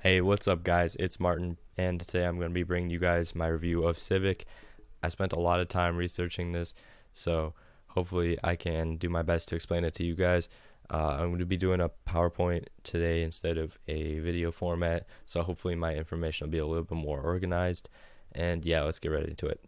Hey, what's up, guys? It's Martin, and today I'm going to be bringing you guys my review of Civic. I spent a lot of time researching this, so hopefully I can do my best to explain it to you guys. I'm going to be doing a PowerPoint today instead of a video format, so hopefully my information will be a little bit more organized. And yeah, let's get right into it.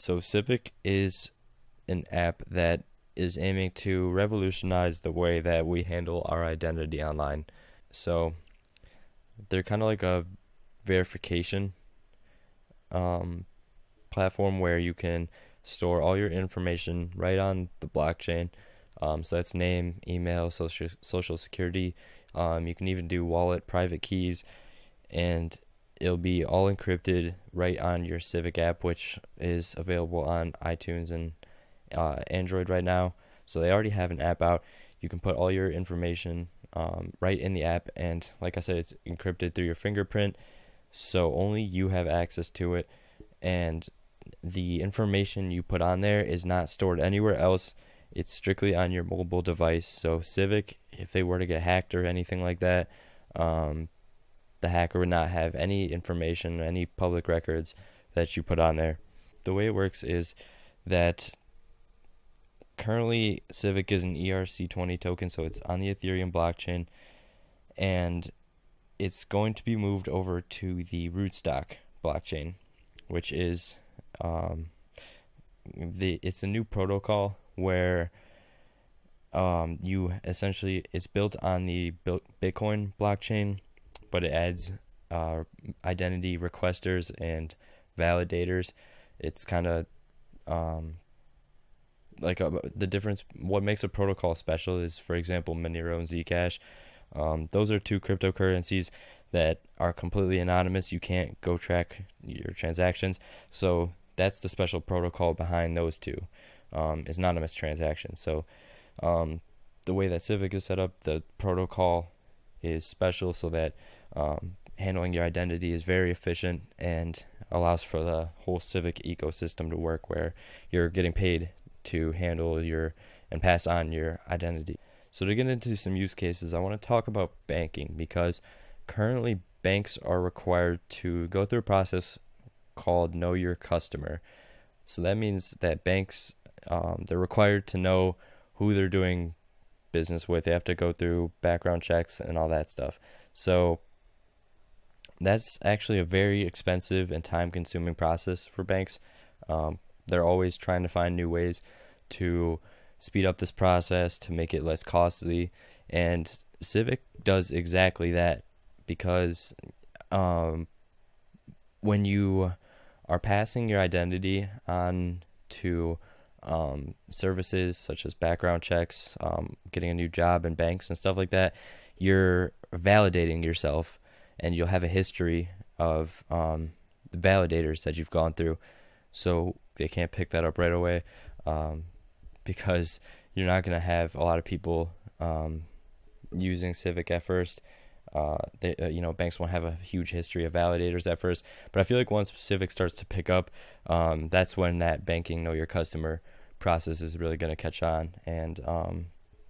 So Civic is an app that is aiming to revolutionize the way that we handle our identity online. So they're kind of like a verification platform where you can store all your information right on the blockchain. So that's name, email, social security. You can even do wallet, private keys, and it'll be all encrypted right on your Civic app, which is available on iTunes and Android right now. So they already have an app out. You can put all your information right in the app, and like I said, it's encrypted through your fingerprint, so only you have access to it, and the information you put on there is not stored anywhere else. It's strictly on your mobile device. So Civic, if they were to get hacked or anything like that, the hacker would not have any information, any public records that you put on there. The way it works is that currently Civic is an ERC20 token, so it's on the Ethereum blockchain, and it's going to be moved over to the rootstock blockchain, which is it's a new protocol where you essentially, it's built on the Bitcoin blockchain, but it adds identity requesters and validators. It's kind of the difference. What makes a protocol special is, for example, Monero and Zcash. Those are two cryptocurrencies that are completely anonymous. You can't go track your transactions. So that's the special protocol behind those two, is anonymous transactions. So the way that Civic is set up, the protocol is special so that handling your identity is very efficient and allows for the whole Civic ecosystem to work, where you're getting paid to handle your and pass on your identity. So to get into some use cases, I want to talk about banking, because currently banks are required to go through a process called Know Your Customer. So that means that banks, they're required to know who they're doing business with. They have to go through background checks and all that stuff. So that's actually a very expensive and time-consuming process for banks. They're always trying to find new ways to speed up this process, to make it less costly, and Civic does exactly that, because when you are passing your identity on to services such as background checks, getting a new job in banks and stuff like that, you're validating yourself, and you'll have a history of validators that you've gone through. So they can't pick that up right away, because you're not going to have a lot of people using Civic at first. Banks won't have a huge history of validators at first, but I feel like once Civic starts to pick up, that's when that banking Know Your Customer process is really going to catch on, and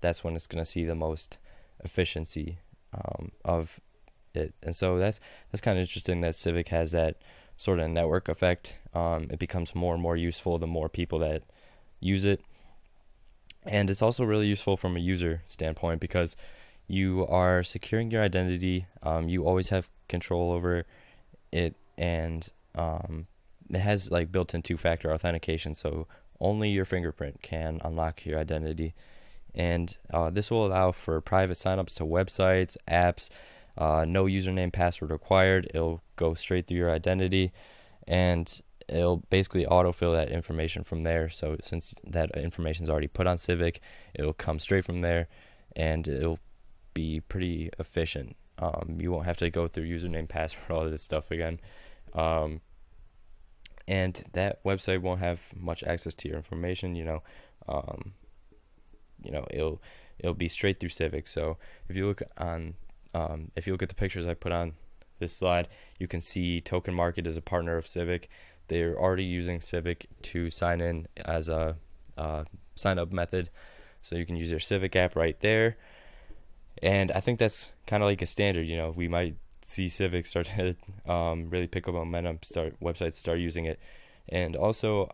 that's when it's going to see the most efficiency of it. And so that's kind of interesting that Civic has that sort of network effect. It becomes more and more useful the more people that use it, and it's also really useful from a user standpoint, because you are securing your identity. You always have control over it, and it has like built-in two-factor authentication, so only your fingerprint can unlock your identity. And this will allow for private signups to websites, apps. No username, password required. It'll go straight through your identity, and it'll basically autofill that information from there. So since that information is already put on Civic, it'll come straight from there, and it'll be pretty efficient. You won't have to go through username, password, all of this stuff again. And that website won't have much access to your information. It'll be straight through Civic. So if you look at the pictures I put on this slide, you can see Token Market is a partner of Civic. They're already using Civic to sign in as a sign up method. So you can use your Civic app right there, And I think that's kind of like a standard. We might see Civic start to really pick up momentum, start websites start using it. And also,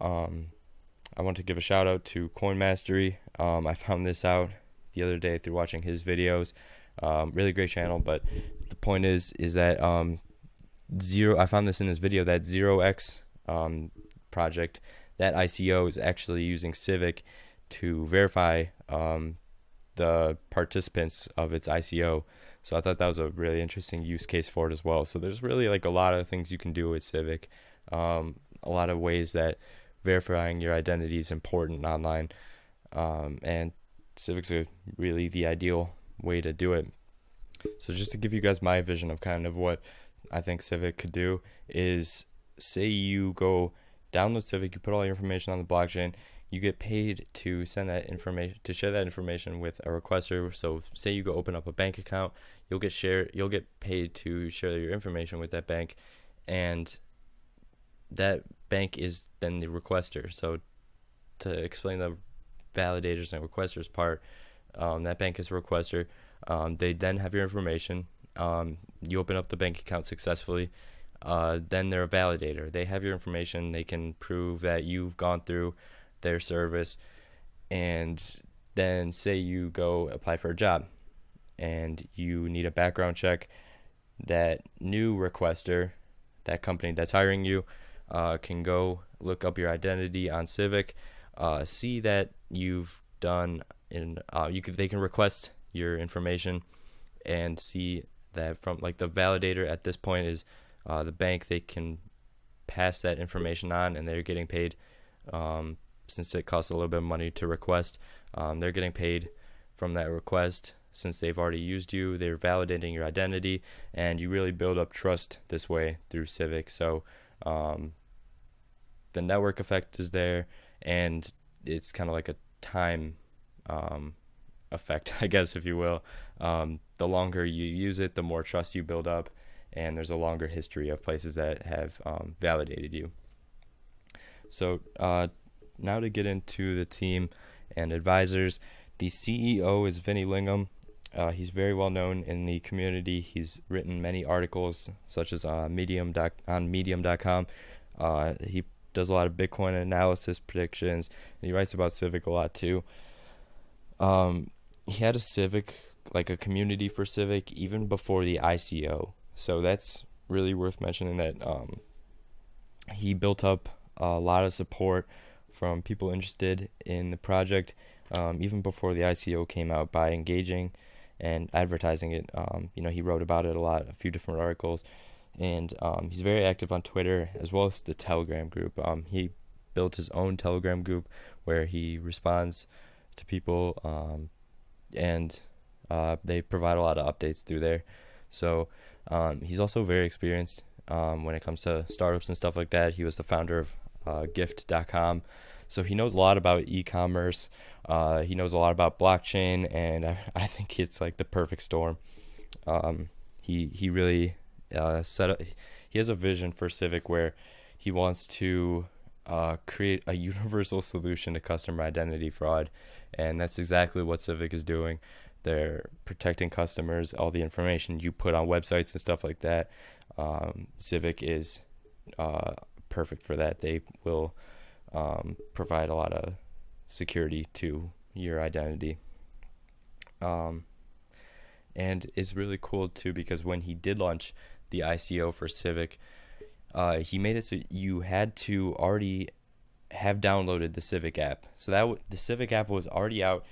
I want to give a shout out to Coin Mastery. I found this out the other day through watching his videos. Really great channel, but the point is that I found this in his video that 0x project, that ICO is actually using Civic to verify the participants of its ICO. So I thought that was a really interesting use case for it as well. So there's really like a lot of things you can do with Civic, a lot of ways that verifying your identity is important online, and Civic's really the ideal way to do it. So just to give you guys my vision of kind of what I think Civic could do is, say you go download Civic, you put all your information on the blockchain, you get paid to send that information, to share that information with a requester. So say you go open up a bank account, you'll get paid to share your information with that bank, and that bank is then the requester. So to explain the validators and requesters part, that bank is a requester. They then have your information. You open up the bank account successfully. Then they're a validator. They have your information. They can prove that you've gone through their service. And then say you go apply for a job and you need a background check. That new requester, that company that's hiring you, can go look up your identity on Civic, see that you've done they can request your information and see that from like the validator at this point is the bank. They can pass that information on, and they're getting paid, since it costs a little bit of money to request. They're getting paid from that request since they've already used you. They're validating your identity, and you really build up trust this way through Civic. So the network effect is there, and it's kind of like a time effect, I guess, if you will. The longer you use it, the more trust you build up, and there's a longer history of places that have validated you. So now to get into the team and advisors. The CEO is Vinny Lingham. He's very well known in the community. He's written many articles, such as on Medium.com. He does a lot of Bitcoin analysis, predictions, and he writes about Civic a lot too. He had a Civic, like a community for Civic, even before the ICO. So that's really worth mentioning, that he built up a lot of support from people interested in the project, even before the ICO came out, by engaging and advertising it. He wrote about it a lot, a few different articles, and he's very active on Twitter as well as the Telegram group. He built his own Telegram group where he responds to people, and they provide a lot of updates through there. So he's also very experienced when it comes to startups and stuff like that. He was the founder of gift.com. So he knows a lot about e-commerce. He knows a lot about blockchain, and I think it's like the perfect storm. He really he has a vision for Civic where he wants to create a universal solution to customer identity fraud, and that's exactly what Civic is doing. They're protecting customers, all the information you put on websites and stuff like that. Civic is perfect for that. They will provide a lot of security to your identity. And it's really cool too, because when he did launch the ICO for Civic, he made it so you had to already have downloaded the Civic app. So that the Civic app was already out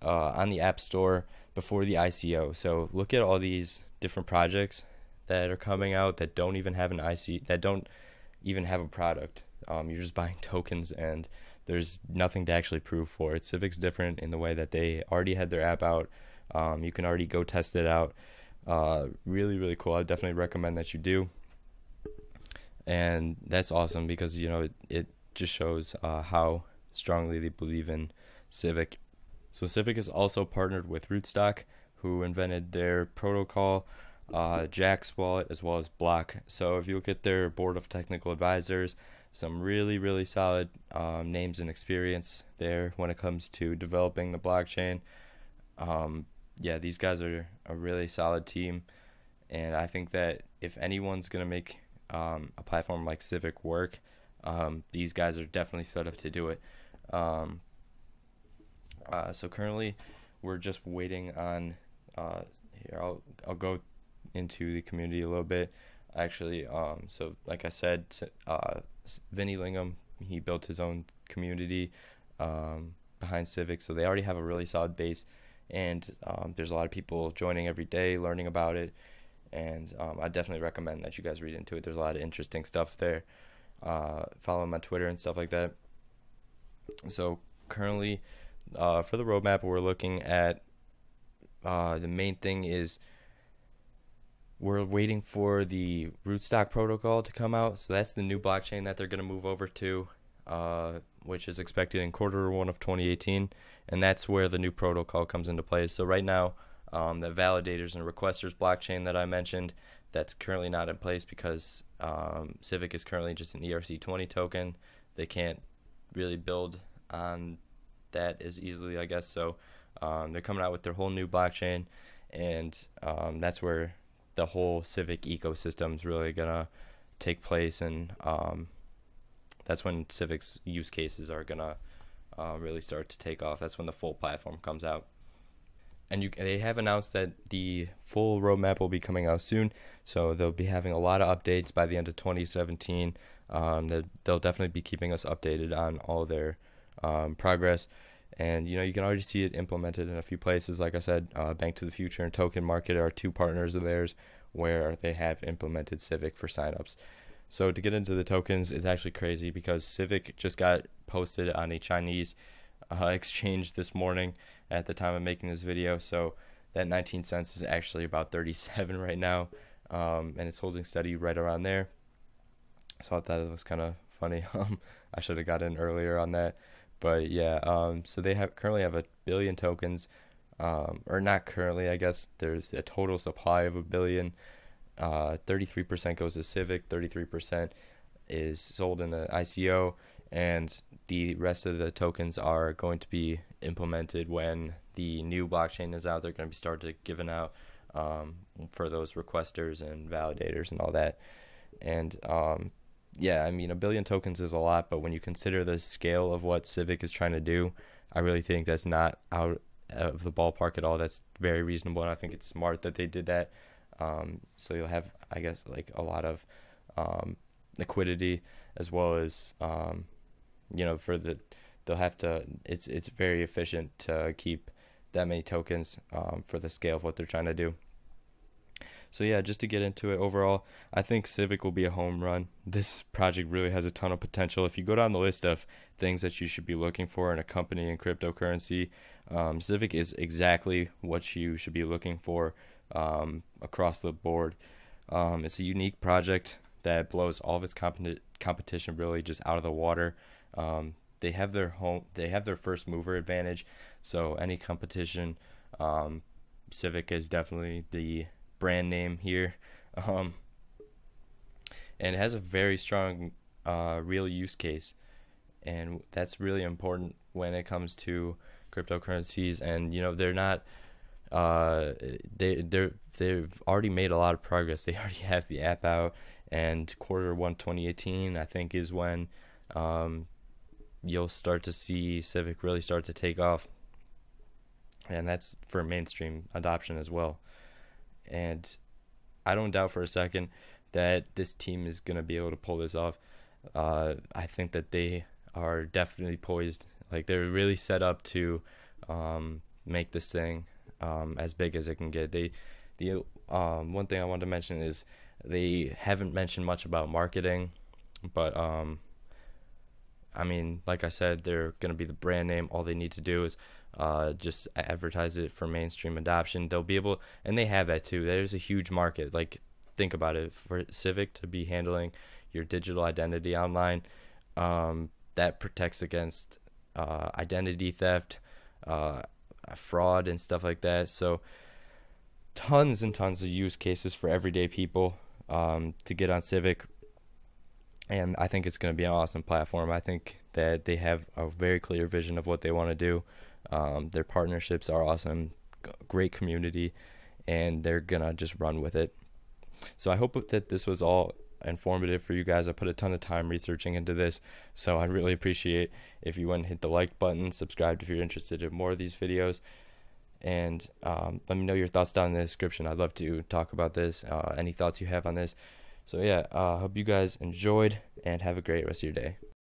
on the App Store before the ICO. So look at all these different projects that are coming out that don't even have that don't even have a product. You're just buying tokens, and there's nothing to actually prove for it. Civic's different in the way that they already had their app out. You can already go test it out. Really, really cool. I definitely recommend that you do. And that's awesome because, it just shows how strongly they believe in Civic. So Civic is also partnered with Rootstock, who invented their protocol, Jack's wallet, as well as Block. So if you look at their board of technical advisors, some really, really solid names and experience there when it comes to developing the blockchain. yeah, these guys are a really solid team, and I think that if anyone's gonna make a platform like Civic work, these guys are definitely set up to do it. Um, so currently, we're just waiting on. Here, I'll go into the community a little bit. Actually, so like I said, Vinny Lingham, he built his own community behind Civic, so they already have a really solid base, and there's a lot of people joining every day, learning about it, and I definitely recommend that you guys read into it. There's a lot of interesting stuff there. Follow him on Twitter and stuff like that. So currently, for the roadmap, we're looking at the main thing is we're waiting for the rootstock protocol to come out. So that's the new blockchain that they're going to move over to, which is expected in Q1 of 2018. And that's where the new protocol comes into play. So right now, the validators and requesters blockchain that I mentioned, that's currently not in place because Civic is currently just an ERC20 token. They can't really build on that as easily, I guess. So they're coming out with their whole new blockchain, and that's where the whole Civic ecosystem is really gonna take place, and that's when Civic's use cases are gonna really start to take off. That's when the full platform comes out, and they have announced that the full roadmap will be coming out soon. So they'll be having a lot of updates by the end of 2017. They'll definitely be keeping us updated on all their progress. And you can already see it implemented in a few places. Like I said, Bank to the Future and Token Market are two partners of theirs where they have implemented Civic for signups. So to get into the tokens is actually crazy because Civic just got posted on a Chinese exchange this morning at the time of making this video. So that 19 cents is actually about 37 right now, and it's holding steady right around there. So I thought it was kind of funny. I should have got in earlier on that. But yeah, so they currently have 1 billion tokens, or not currently, I guess. There's a total supply of 1 billion. 33% goes to Civic, 33% is sold in the ICO, and the rest of the tokens are going to be implemented when the new blockchain is out. They're going to be started giving out for those requesters and validators and all that. And yeah, I mean, 1 billion tokens is a lot, but when you consider the scale of what Civic is trying to do, I really think that's not out of the ballpark at all. That's very reasonable, and I think it's smart that they did that. So you'll have, I guess, like a lot of liquidity as well as, they'll have to, it's very efficient to keep that many tokens for the scale of what they're trying to do. So yeah, just to get into it overall, I think Civic will be a home run. This project really has a ton of potential. If you go down the list of things that you should be looking for in a company in cryptocurrency, Civic is exactly what you should be looking for across the board. It's a unique project that blows all of its competition really just out of the water. They have their first mover advantage, so any competition, Civic is definitely the brand name here, and it has a very strong real use case, and that's really important when it comes to cryptocurrencies. And they're not they've already made a lot of progress. They already have the app out, and Q1 2018 I think is when you'll start to see Civic really start to take off, and that's for mainstream adoption as well. And I don't doubt for a second that this team is going to be able to pull this off. I think that they are definitely poised. Like, they're really set up to make this thing as big as it can get. One thing I wanted to mention is they haven't mentioned much about marketing, but I mean, like I said, they're going to be the brand name. All they need to do is just advertise it for mainstream adoption. They'll be able, and they have that too. There's a huge market. Like, think about it. For Civic to be handling your digital identity online, that protects against identity theft, fraud, and stuff like that. So tons and tons of use cases for everyday people to get on Civic. And I think it's going to be an awesome platform. I think that they have a very clear vision of what they want to do. Their partnerships are awesome. great community, and they're gonna just run with it. So I hope that this was all informative for you guys. I put a ton of time researching into this, so I'd really appreciate if you went and hit the like button, subscribed if you're interested in more of these videos, and let me know your thoughts down in the description. I'd love to talk about this, any thoughts you have on this. So yeah, hope you guys enjoyed, and have a great rest of your day.